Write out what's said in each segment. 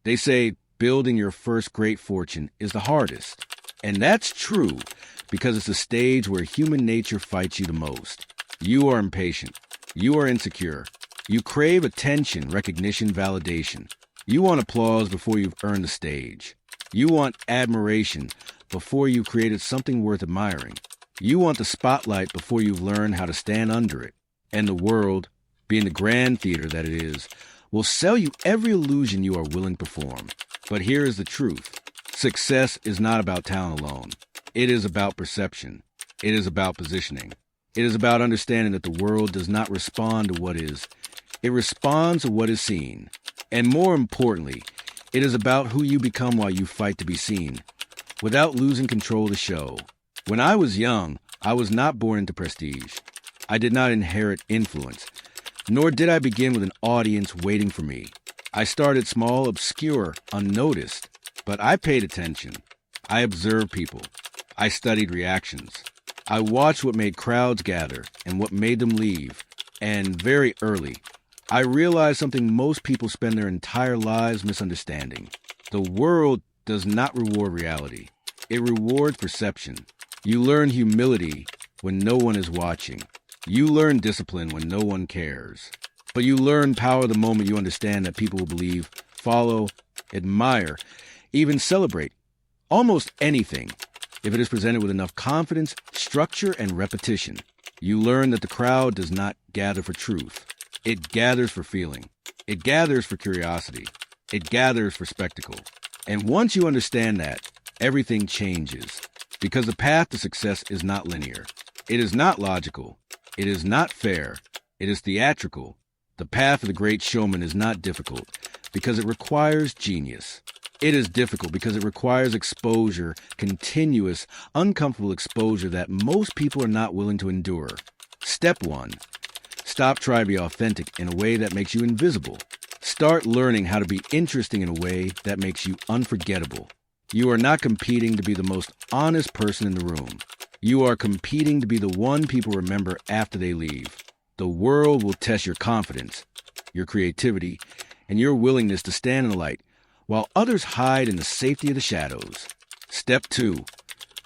They say building your first great fortune is the hardest. And that's true because it's a stage where human nature fights you the most. You are impatient. You are insecure. You crave attention, recognition, validation. You want applause before you've earned the stage. You want admiration before you've created something worth admiring. You want the spotlight before you've learned how to stand under it. And the world, being the grand theater that it is, will sell you every illusion you are willing to perform. But here is the truth. Success is not about talent alone. It is about perception. It is about positioning. It is about understanding that the world does not respond to what is. It responds to what is seen. And more importantly, it is about who you become while you fight to be seen, without losing control of the show. When I was young, I was not born into prestige. I did not inherit influence, nor did I begin with an audience waiting for me. I started small, obscure, unnoticed, but I paid attention. I observed people. I studied reactions. I watched what made crowds gather and what made them leave. And very early, I realized something most people spend their entire lives misunderstanding. The world does not reward reality. It rewards perception. You learn humility when no one is watching. You learn discipline when no one cares. But you learn power the moment you understand that people will believe, follow, admire, even celebrate almost anything if it is presented with enough confidence, structure, and repetition. You learn that the crowd does not gather for truth. It gathers for feeling. It gathers for curiosity. It gathers for spectacle. And once you understand that, everything changes. Because the path to success is not linear. It is not logical. It is not fair. It is theatrical. The path of the great showman is not difficult because it requires genius. It is difficult because it requires exposure, continuous, uncomfortable exposure that most people are not willing to endure. Step 1. Stop trying to be authentic in a way that makes you invisible. Start learning how to be interesting in a way that makes you unforgettable. You are not competing to be the most honest person in the room. You are competing to be the one people remember after they leave. The world will test your confidence, your creativity, and your willingness to stand in the light while others hide in the safety of the shadows. Step 2.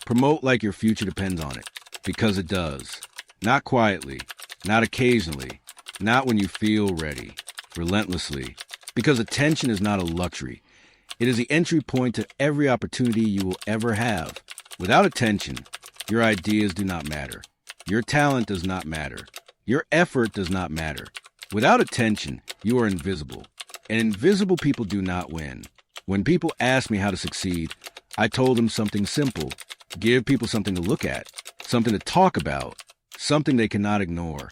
Promote like your future depends on it, because it does. Not quietly, not occasionally, not when you feel ready, relentlessly, because attention is not a luxury. It is the entry point to every opportunity you will ever have. Without attention, your ideas do not matter. Your talent does not matter. Your effort does not matter. Without attention, you are invisible. And invisible people do not win. When people ask me how to succeed, I told them something simple. Give people something to look at, something to talk about, something they cannot ignore.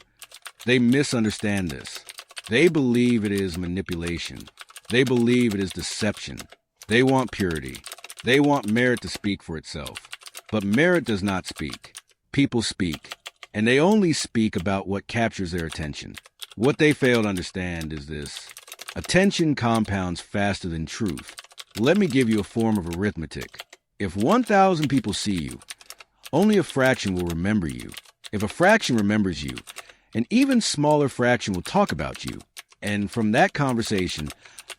They misunderstand this. They believe it is manipulation. They believe it is deception. They want purity. They want merit to speak for itself. But merit does not speak. People speak. And they only speak about what captures their attention. What they fail to understand is this. Attention compounds faster than truth. Let me give you a form of arithmetic. If 1,000 people see you, only a fraction will remember you. If a fraction remembers you, an even smaller fraction will talk about you. And from that conversation,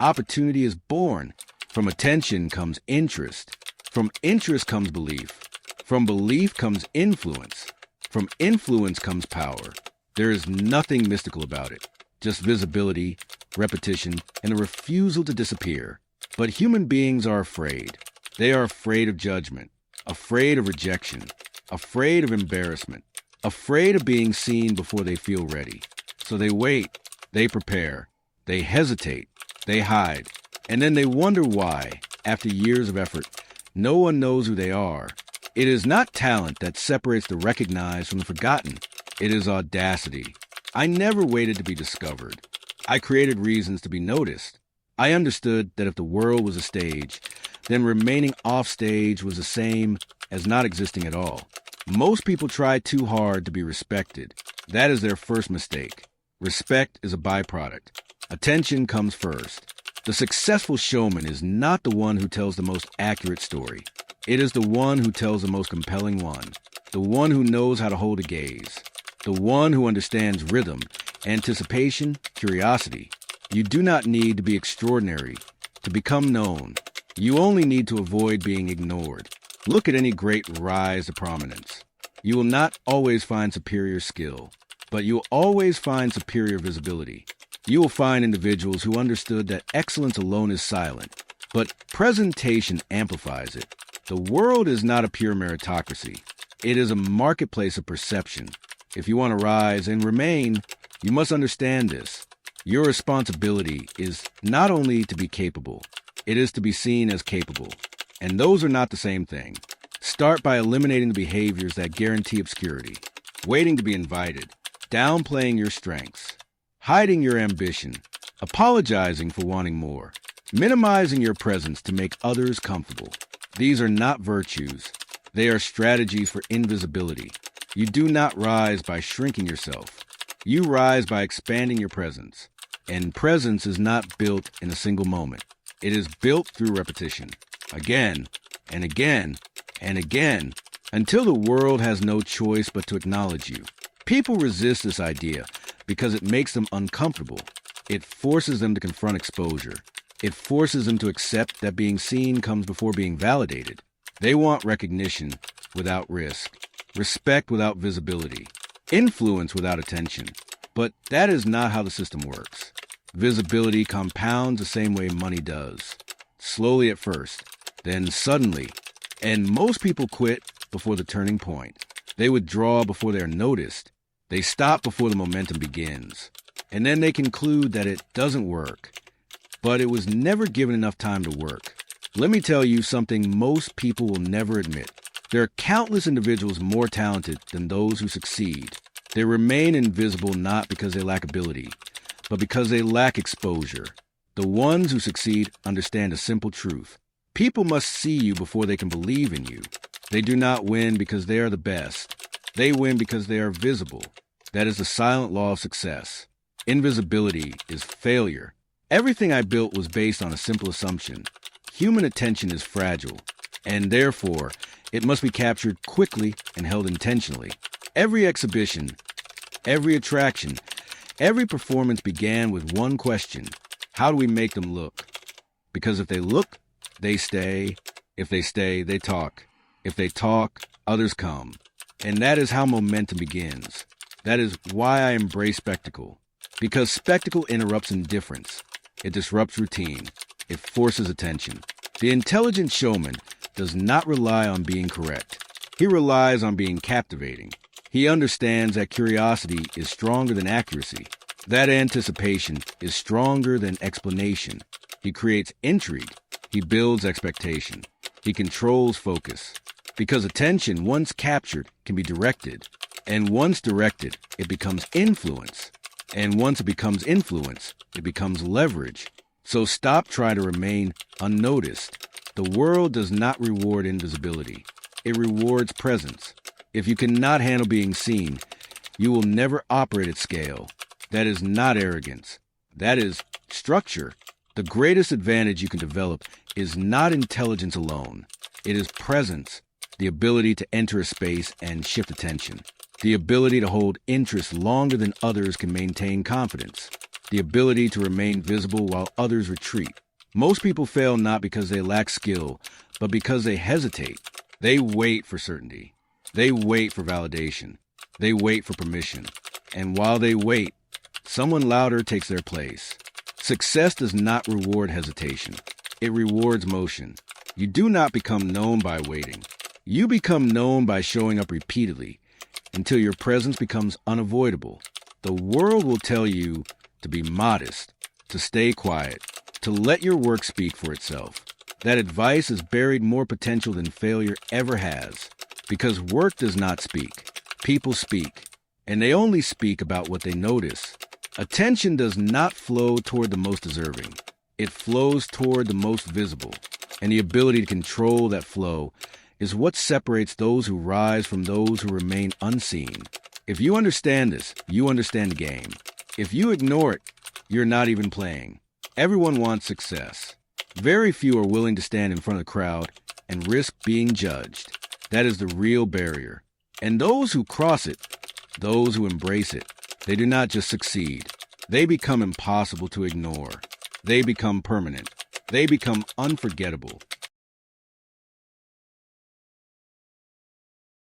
opportunity is born. From attention comes interest. From interest comes belief. From belief comes influence. From influence comes power. There is nothing mystical about it. Just visibility, repetition, and a refusal to disappear. But human beings are afraid. They are afraid of judgment, afraid of rejection, afraid of embarrassment, afraid of being seen before they feel ready. So they wait, they prepare, they hesitate, they hide, and then they wonder why, after years of effort, no one knows who they are. It is not talent that separates the recognized from the forgotten. It is audacity. I never waited to be discovered. I created reasons to be noticed. I understood that if the world was a stage, then remaining off stage was the same as not existing at all. Most people try too hard to be respected. That is their first mistake. Respect is a byproduct. Attention comes first. The successful showman is not the one who tells the most accurate story. It is the one who tells the most compelling one. The one who knows how to hold a gaze. The one who understands rhythm, anticipation, curiosity. You do not need to be extraordinary to become known. You only need to avoid being ignored. Look at any great rise to prominence. You will not always find superior skill, but you will always find superior visibility. You will find individuals who understood that excellence alone is silent, but presentation amplifies it. The world is not a pure meritocracy. It is a marketplace of perception. If you want to rise and remain, you must understand this. Your responsibility is not only to be capable, it is to be seen as capable. And those are not the same thing. Start by eliminating the behaviors that guarantee obscurity, waiting to be invited, downplaying your strengths, hiding your ambition, apologizing for wanting more, minimizing your presence to make others comfortable. These are not virtues. They are strategies for invisibility. You do not rise by shrinking yourself. You rise by expanding your presence. And presence is not built in a single moment. It is built through repetition, again and again and again, until the world has no choice but to acknowledge you. People resist this idea because it makes them uncomfortable. It forces them to confront exposure. It forces them to accept that being seen comes before being validated. They want recognition without risk, respect without visibility, influence without attention. But that is not how the system works. Visibility compounds the same way money does. Slowly at first, then suddenly. And most people quit before the turning point. They withdraw before they are noticed. They stop before the momentum begins. And then they conclude that it doesn't work. But it was never given enough time to work. Let me tell you something most people will never admit. There are countless individuals more talented than those who succeed. They remain invisible not because they lack ability, but because they lack exposure. The ones who succeed understand a simple truth. People must see you before they can believe in you. They do not win because they are the best. They win because they are visible. That is the silent law of success. Invisibility is failure. Everything I built was based on a simple assumption. Human attention is fragile, and therefore, it must be captured quickly and held intentionally. Every exhibition, every attraction, every performance began with one question. How do we make them look? Because if they look, they stay. If they stay, they talk. If they talk, others come. And that is how momentum begins. That is why I embrace spectacle. Because spectacle interrupts indifference. It disrupts routine. It forces attention. The intelligent showman does not rely on being correct. He relies on being captivating. He understands that curiosity is stronger than accuracy. That anticipation is stronger than explanation. He creates intrigue. He builds expectation. He controls focus. Because attention, once captured, can be directed. And once directed, it becomes influence. And once it becomes influence, it becomes leverage. So stop trying to remain unnoticed. The world does not reward invisibility. It rewards presence. If you cannot handle being seen, you will never operate at scale. That is not arrogance. That is structure. The greatest advantage you can develop is not intelligence alone. It is presence, the ability to enter a space and shift attention, the ability to hold interest longer than others can maintain confidence, the ability to remain visible while others retreat. Most people fail not because they lack skill, but because they hesitate. They wait for certainty. They wait for validation. They wait for permission. And while they wait, someone louder takes their place. Success does not reward hesitation. It rewards motion. You do not become known by waiting. You become known by showing up repeatedly until your presence becomes unavoidable. The world will tell you to be modest, to stay quiet, to let your work speak for itself. That advice has buried more potential than failure ever has. Because work does not speak. People speak. And they only speak about what they notice. Attention does not flow toward the most deserving. It flows toward the most visible. And the ability to control that flow is what separates those who rise from those who remain unseen. If you understand this, you understand the game. If you ignore it, you're not even playing. Everyone wants success. Very few are willing to stand in front of the crowd and risk being judged. That is the real barrier. And those who cross it, those who embrace it, they do not just succeed. They become impossible to ignore. They become permanent. They become unforgettable.